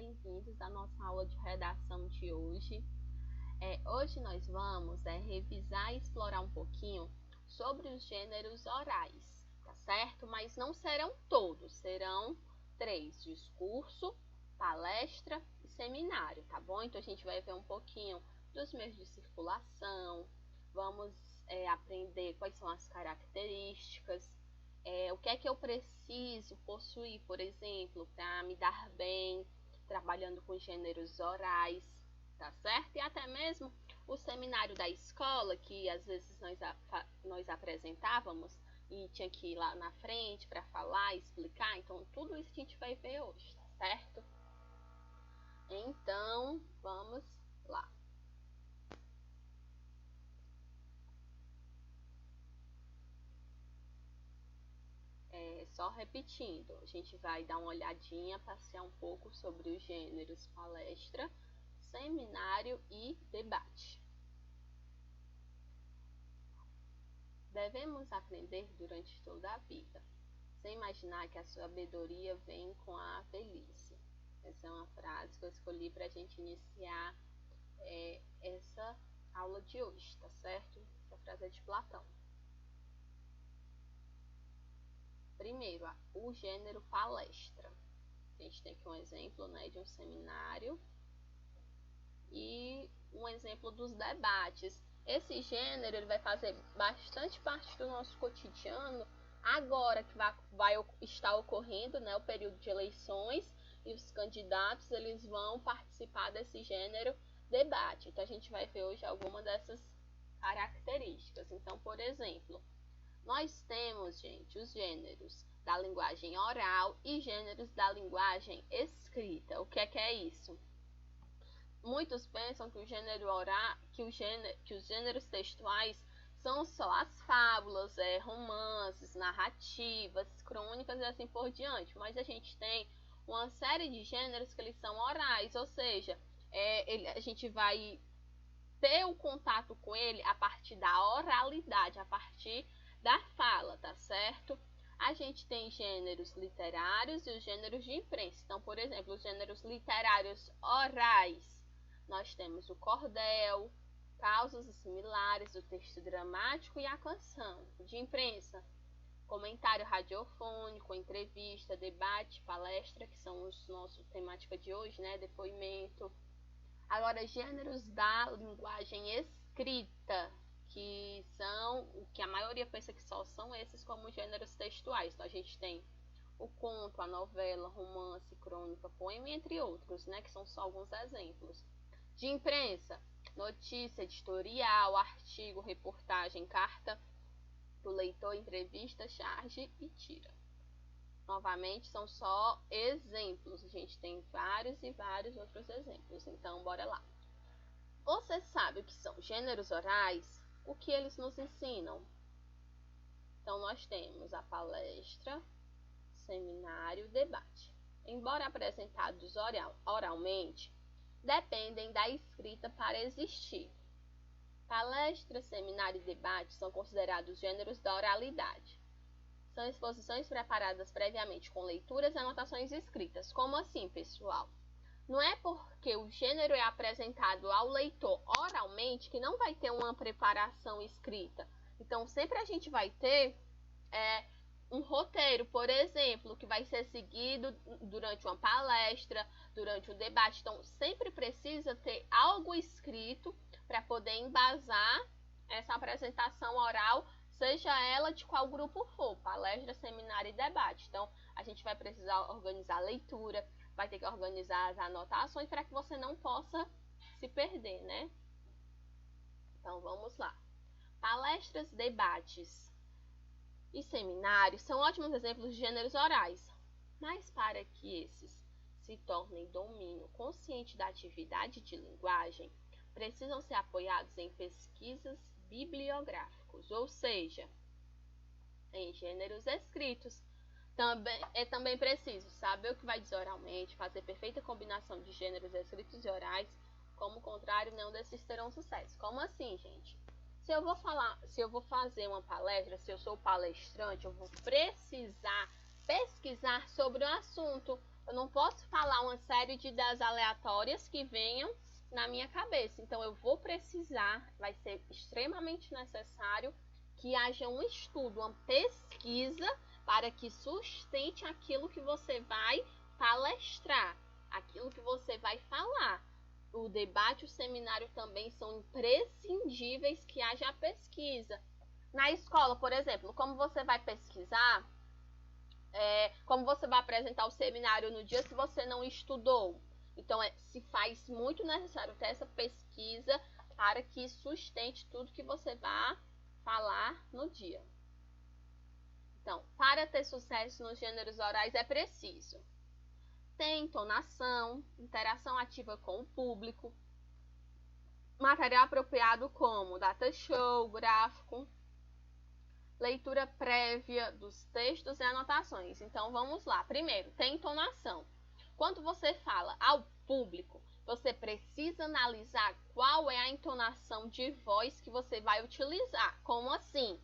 bem-vindos à nossa aula de redação de hoje. Hoje nós vamos revisar e explorar um pouquinho sobre os gêneros orais, tá certo? Mas não serão todos, serão 3: discurso, palestra e seminário, tá bom? Então a gente vai ver um pouquinho dos meios de circulação, vamos aprender quais são as características, o que é que eu preciso possuir, por exemplo, para me dar bem trabalhando com gêneros orais, tá certo? E até mesmo o seminário da escola, que às vezes nós apresentávamos e tinha que ir lá na frente para falar, explicar. Então, tudo isso a gente vai ver hoje, tá certo? Então, vamos lá. Só repetindo, a gente vai dar uma olhadinha, passear um pouco sobre os gêneros palestra, seminário e debate. Devemos aprender durante toda a vida, sem imaginar que a sabedoria vem com a velhice. Essa é uma frase que eu escolhi para a gente iniciar essa aula de hoje, tá certo? Essa frase é de Platão. Primeiro, o gênero palestra. A gente tem aqui um exemplo, de um seminário e um exemplo dos debates. Esse gênero ele vai fazer bastante parte do nosso cotidiano agora que vai estar ocorrendo, o período de eleições, e os candidatos eles vão participar desse gênero debate. Então a gente vai ver hoje algumas dessas características. Então, por exemplo, nós temos, gente, os gêneros da linguagem oral e gêneros da linguagem escrita. O que é isso? Muitos pensam que o gênero oral, que os gêneros textuais são só as fábulas, romances, narrativas, crônicas e assim por diante. Mas a gente tem uma série de gêneros que eles são orais, ou seja, a gente vai ter o contato com ele a partir da oralidade, a partir da fala, tá certo? A gente tem gêneros literários e os gêneros de imprensa. Então, por exemplo, os gêneros literários orais, nós temos o cordel, causas similares, o texto dramático e a canção. De imprensa, comentário radiofônico, entrevista, debate, palestra, que são os nossos temática de hoje, depoimento. Agora, gêneros da linguagem escrita, que são o que a maioria pensa que só são esses como gêneros textuais. Então, a gente tem o conto, a novela, romance, crônica, poema, entre outros, que são só alguns exemplos. De imprensa, notícia, editorial, artigo, reportagem, carta do leitor, entrevista, charge e tira. Novamente, são só exemplos. A gente tem vários e vários outros exemplos. Então, bora lá. Você sabe o que são gêneros orais? O que eles nos ensinam? Então, nós temos a palestra, seminário, debate. Embora apresentados oralmente, dependem da escrita para existir. Palestra, seminário e debate são considerados gêneros da oralidade. São exposições preparadas previamente com leituras e anotações escritas. Como assim, pessoal? Não é porque o gênero é apresentado ao leitor oralmente que não vai ter uma preparação escrita. Então, sempre a gente vai ter um roteiro, por exemplo, que vai ser seguido durante uma palestra, durante um debate. Então, sempre precisa ter algo escrito para poder embasar essa apresentação oral, seja ela de qual grupo for, palestra, seminário e debate. Então, a gente vai precisar organizar a leitura, vai ter que organizar as anotações para que você não possa se perder, Então, vamos lá. Palestras, debates e seminários são ótimos exemplos de gêneros orais, mas para que esses se tornem domínio consciente da atividade de linguagem, precisam ser apoiados em pesquisas bibliográficos, ou seja, em gêneros escritos. É também preciso saber o que vai dizer oralmente, fazer perfeita combinação de gêneros escritos e orais, como contrário, nenhum desses terão sucesso. Como assim, gente? Se eu vou fazer uma palestra, se eu sou palestrante, eu vou precisar pesquisar sobre o assunto. Eu não posso falar uma série de ideias aleatórias que venham na minha cabeça. Então, eu vou precisar, vai ser extremamente necessário que haja um estudo, uma pesquisa para que sustente aquilo que você vai palestrar, aquilo que você vai falar. O debate e o seminário também são imprescindíveis que haja pesquisa. Na escola, por exemplo, como você vai pesquisar, como você vai apresentar o seminário no dia se você não estudou? Então, se faz muito necessário ter essa pesquisa para que sustente tudo que você vai falar no dia. Então, para ter sucesso nos gêneros orais é preciso ter entonação, interação ativa com o público, material apropriado como data show, gráfico, leitura prévia dos textos e anotações. Então, vamos lá. Primeiro, tem entonação. Quando você fala ao público, você precisa analisar qual é a entonação de voz que você vai utilizar. Como assim?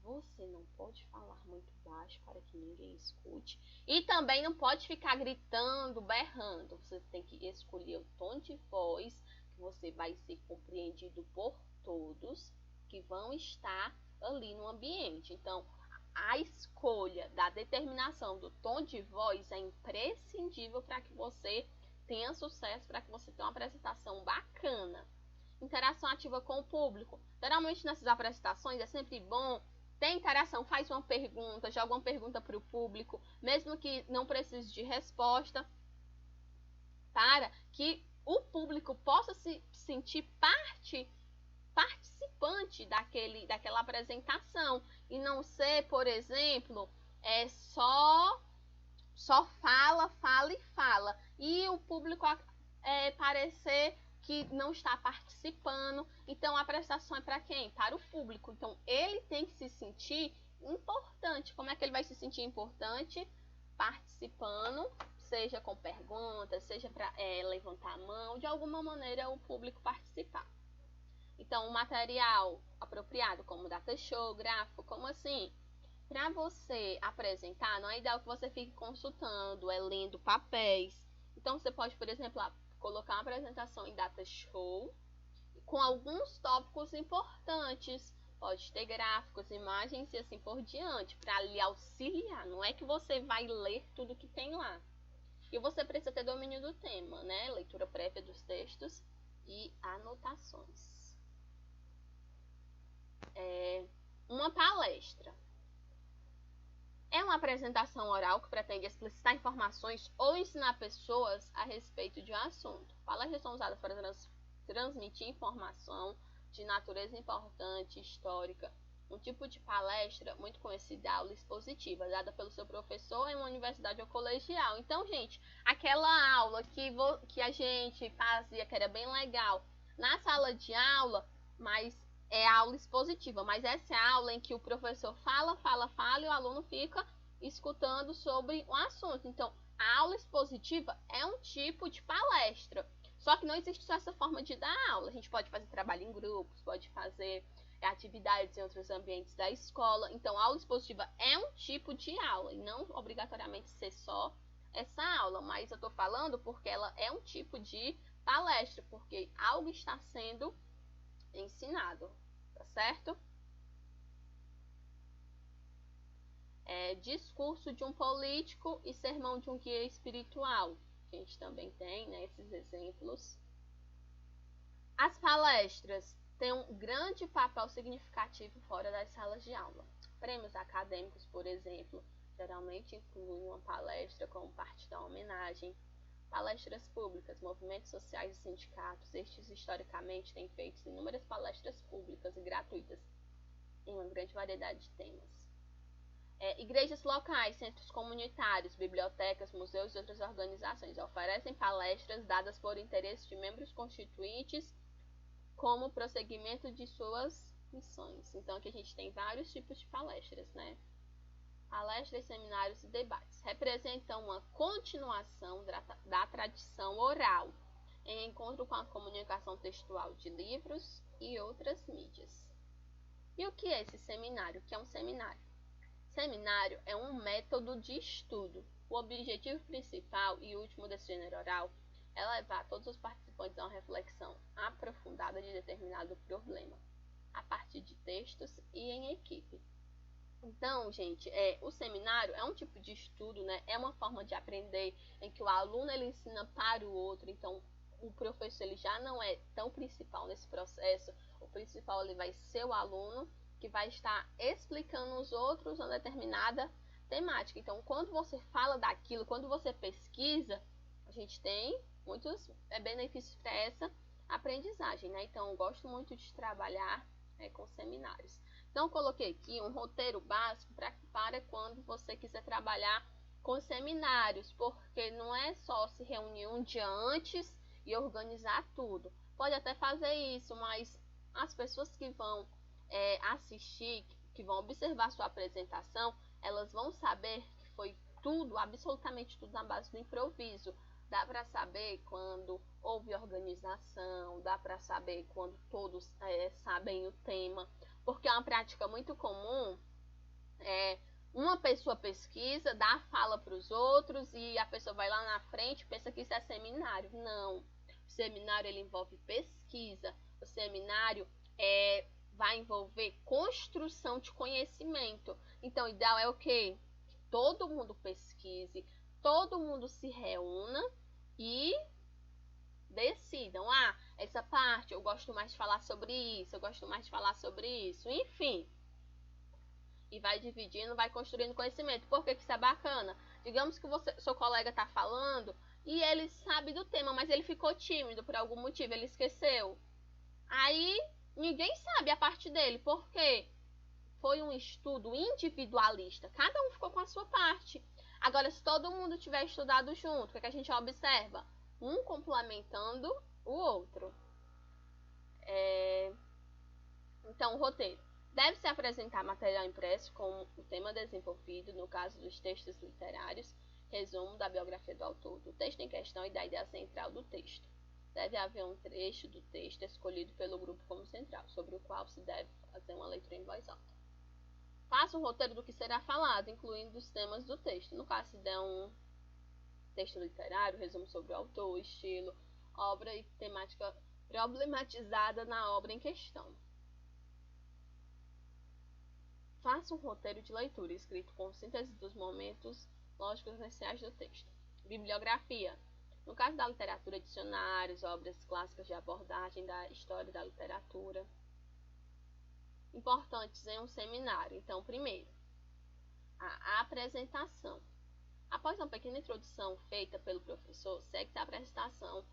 Você não pode falar muito baixo para que ninguém escute. E também não pode ficar gritando, berrando. Você tem que escolher o tom de voz que você vai ser compreendido por todos que vão estar ali no ambiente. Então, a escolha da determinação do tom de voz é imprescindível para que você tenha sucesso, para que você tenha uma apresentação bacana. Interação ativa com o público. Geralmente nessas apresentações é sempre bom ter interação, faz uma pergunta, joga uma pergunta para o público, mesmo que não precise de resposta, para que o público possa se sentir participante daquela apresentação e não ser, por exemplo, só fala e o público parecer que não está participando. Então a apresentação é para quem? Para o público. Então ele tem que se sentir importante. Como é que ele vai se sentir importante? Participando, seja com perguntas, seja para levantar a mão, de alguma maneira o público participar. Então, o material apropriado, como data show, gráfico, como assim? Para você apresentar, não é ideal que você fique consultando, lendo papéis. Então, você pode, por exemplo, colocar uma apresentação em data show com alguns tópicos importantes. Pode ter gráficos, imagens e assim por diante, para lhe auxiliar. Não é que você vai ler tudo que tem lá. E você precisa ter domínio do tema, né? Leitura prévia dos textos e anotações. Uma palestra é uma apresentação oral que pretende explicitar informações ou ensinar pessoas a respeito de um assunto. Palestras são usadas para transmitir informação de natureza importante, histórica. Um tipo de palestra muito conhecida é a aula expositiva, dada pelo seu professor em uma universidade ou colegial. Então, gente, aquela aula que a gente fazia, que era bem legal, na sala de aula, mas é a aula expositiva, mas essa é a aula em que o professor fala e o aluno fica escutando sobre um assunto. Então, a aula expositiva é um tipo de palestra, só que não existe só essa forma de dar aula. A gente pode fazer trabalho em grupos, pode fazer atividades em outros ambientes da escola. Então, a aula expositiva é um tipo de aula, e não obrigatoriamente ser só essa aula, mas eu estou falando porque ela é um tipo de palestra, porque algo está sendo ensinado, tá certo? Discurso de um político e sermão de um guia espiritual. A gente também tem, né, esses exemplos. As palestras têm um grande papel significativo fora das salas de aula. Prêmios acadêmicos, por exemplo, geralmente incluem uma palestra como parte da homenagem. Palestras públicas, movimentos sociais e sindicatos, estes historicamente têm feito inúmeras palestras públicas e gratuitas em uma grande variedade de temas. Igrejas locais, centros comunitários, bibliotecas, museus e outras organizações oferecem palestras dadas por interesse de membros constituintes como prosseguimento de suas missões. Então aqui a gente tem vários tipos de palestras, né? Palestras, seminários e debates representam uma continuação da tradição oral, em encontro com a comunicação textual de livros e outras mídias. E o que é esse seminário? O que é um seminário? Seminário é um método de estudo O objetivo principal e último desse gênero oral é levar todos os participantes a uma reflexão aprofundada de determinado problema, a partir de textos e em equipe. Então, gente, o seminário é um tipo de estudo, né? É uma forma de aprender em que o aluno ele ensina para o outro. Então, o professor ele já não é tão principal nesse processo. O principal ele vai ser o aluno que vai estar explicando aos outros uma determinada temática. Então, quando você fala daquilo, quando você pesquisa, a gente tem muitos benefícios para essa aprendizagem, né? Então, eu gosto muito de trabalhar com seminários. Então, coloquei aqui um roteiro básico para quando você quiser trabalhar com seminários, porque não é só se reunir um dia antes e organizar tudo. Pode até fazer isso, mas as pessoas que vão assistir, que vão observar sua apresentação, elas vão saber que foi tudo, absolutamente tudo na base do improviso. Dá para saber quando houve organização, dá para saber quando todos sabem o tema, porque é uma prática muito comum. Uma pessoa pesquisa, dá a fala para os outros e a pessoa vai lá na frente e pensa que isso é seminário. Não, o seminário ele envolve pesquisa, o seminário vai envolver construção de conhecimento. Então, o ideal é o quê? Que todo mundo pesquise, todo mundo se reúna e decidam, essa parte eu gosto mais de falar sobre isso, eu gosto mais de falar sobre isso, enfim. E vai dividindo, vai construindo conhecimento. Por que isso é bacana? Digamos que seu colega está falando e ele sabe do tema, mas ele ficou tímido por algum motivo, ele esqueceu. Aí ninguém sabe a parte dele, porque foi um estudo individualista. Cada um ficou com a sua parte. Agora, se todo mundo tiver estudado junto, o que a gente observa? Um complementando o outro. Então, o roteiro. Deve-se apresentar material impresso com o tema desenvolvido, no caso dos textos literários, resumo da biografia do autor, do texto em questão e da ideia central do texto. Deve haver um trecho do texto escolhido pelo grupo como central, sobre o qual se deve fazer uma leitura em voz alta. Faça um roteiro do que será falado, incluindo os temas do texto. No caso, se der um texto literário, resumo sobre o autor, estilo, obra e temática problematizada na obra em questão. Faça um roteiro de leitura, escrito com síntese dos momentos lógicos essenciais do texto. Bibliografia. No caso da literatura, dicionários, obras clássicas de abordagem da história da literatura. Importantes em um seminário. Então, primeiro, a apresentação. Após uma pequena introdução feita pelo professor, segue-se a apresentação,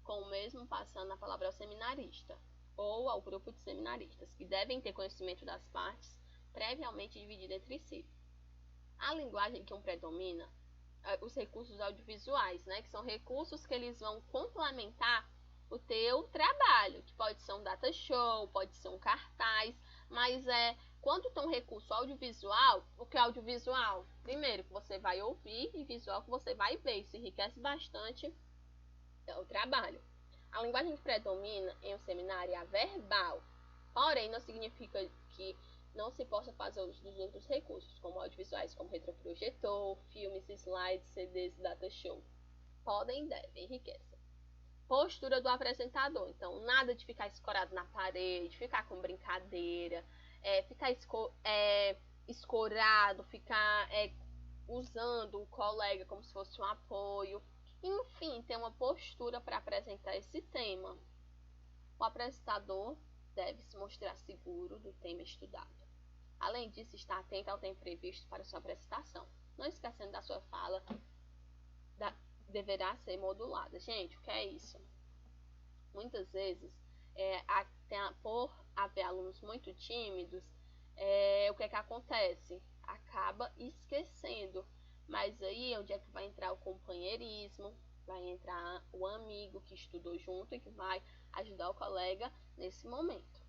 com o mesmo passando a palavra ao seminarista, ou ao grupo de seminaristas, que devem ter conhecimento das partes previamente dividida entre si. A linguagem que predomina, os recursos audiovisuais, né, que são recursos que eles vão complementar o teu trabalho, que pode ser um data show, pode ser um cartaz, mas quando tem um recurso audiovisual, o que é audiovisual? Primeiro, que você vai ouvir, e visual que você vai ver, isso enriquece bastante o trabalho. A linguagem que predomina em um seminário é a verbal, porém não significa que não se possa fazer uso dos outros recursos, como audiovisuais, como retroprojetor, filmes, slides, CDs, data show. Podem e devem, enriquecem. Postura do apresentador. Então, nada de ficar escorado na parede, ficar com brincadeira, ficar escorado, ficar usando o colega como se fosse um apoio. Enfim, ter uma postura para apresentar esse tema. O apresentador deve se mostrar seguro do tema estudado. Além disso, está atento ao tempo previsto para sua apresentação. Não esquecendo da sua fala, deverá ser modulada. Gente, o que é isso? Muitas vezes, por haver alunos muito tímidos, o que é que acontece? Acaba esquecendo. Mas aí é onde é que vai entrar o companheirismo, vai entrar o amigo que estudou junto e que vai ajudar o colega nesse momento.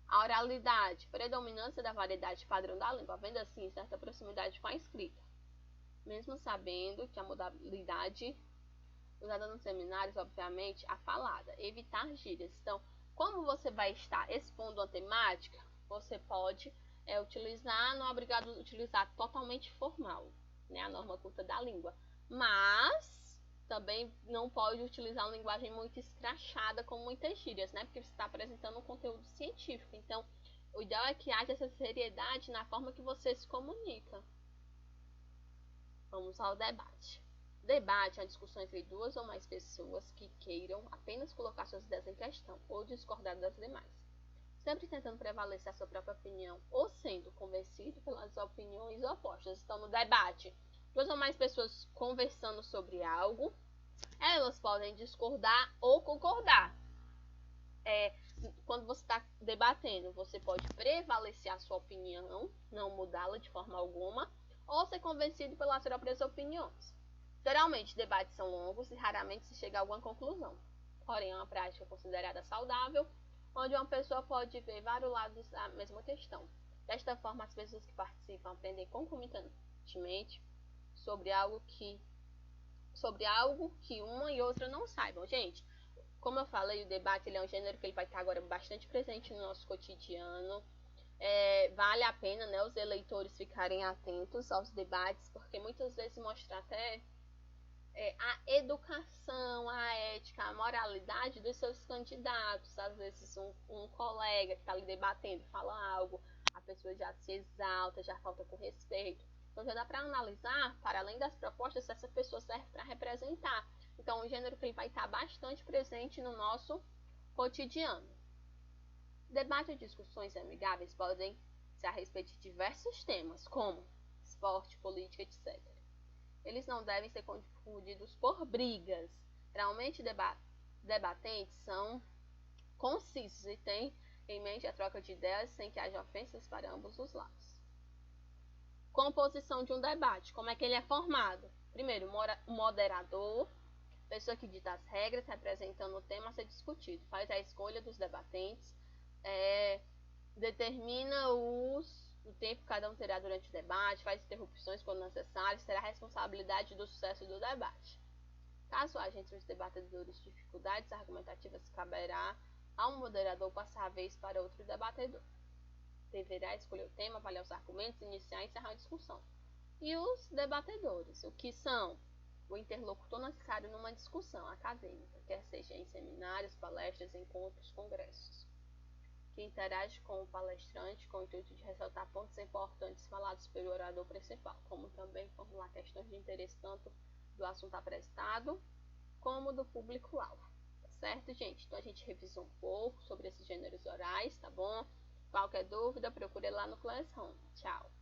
A oralidade, predominância da variedade padrão da língua, havendo assim certa proximidade com a escrita. Mesmo sabendo que a modalidade usada nos seminários, obviamente, a falada, evitar gírias. Então, como você vai estar expondo uma temática, você pode utilizar, não é obrigado a utilizar totalmente formal. né, a norma culta da língua. Mas também não pode utilizar uma linguagem muito escrachada com muitas gírias, né, porque você está apresentando um conteúdo científico. Então, o ideal é que haja essa seriedade na forma que você se comunica. Vamos ao debate. Debate é uma discussão entre duas ou mais pessoas que queiram apenas colocar suas ideias em questão ou discordar das demais, sempre tentando prevalecer a sua própria opinião ou sendo convencido pelas opiniões opostas. Então, no debate, duas ou mais pessoas conversando sobre algo, elas podem discordar ou concordar. Quando você está debatendo, você pode prevalecer a sua opinião, não mudá-la de forma alguma, ou ser convencido pelas próprias opiniões. Geralmente, debates são longos e raramente se chega a alguma conclusão. Porém, é uma prática considerada saudável, onde uma pessoa pode ver vários lados da mesma questão. Desta forma, as pessoas que participam aprendem concomitantemente sobre algo que uma e outra não saibam. Gente, como eu falei, o debate ele é um gênero que ele vai estar agora bastante presente no nosso cotidiano. Vale a pena, né, os eleitores ficarem atentos aos debates, porque muitas vezes mostra até a educação, a ética, a moralidade dos seus candidatos. Às vezes um colega que está ali debatendo fala algo, a pessoa já se exalta, já falta com respeito. Então já dá para analisar, para além das propostas, se essa pessoa serve para representar. Então, um gênero que ele vai estar bastante presente no nosso cotidiano. Debate e discussões amigáveis podem ser a respeito de diversos temas, como esporte, política, etc. Eles não devem ser confundidos por brigas. Geralmente, debatentes são concisos e têm em mente a troca de ideias sem que haja ofensas para ambos os lados. Composição de um debate. Como é que ele é formado? Primeiro, o moderador, pessoa que dita as regras, representando o tema a ser discutido. Faz a escolha dos debatentes, determina o tempo que cada um terá durante o debate, faz interrupções quando necessário, será a responsabilidade do sucesso do debate. Caso haja entre os debatedores dificuldades argumentativas, caberá a um moderador passar a vez para outro debatedor. Deverá escolher o tema, avaliar os argumentos, iniciar e encerrar a discussão. E os debatedores, o que são? O interlocutor necessário numa discussão acadêmica, quer seja em seminários, palestras, encontros, congressos, que interage com o palestrante com o intuito de ressaltar pontos importantes falados pelo orador principal, como também formular questões de interesse tanto do assunto apresentado como do público-alvo. Tá certo, gente? Então a gente revisou um pouco sobre esses gêneros orais, tá bom? Qualquer dúvida, procure lá no Classroom. Tchau!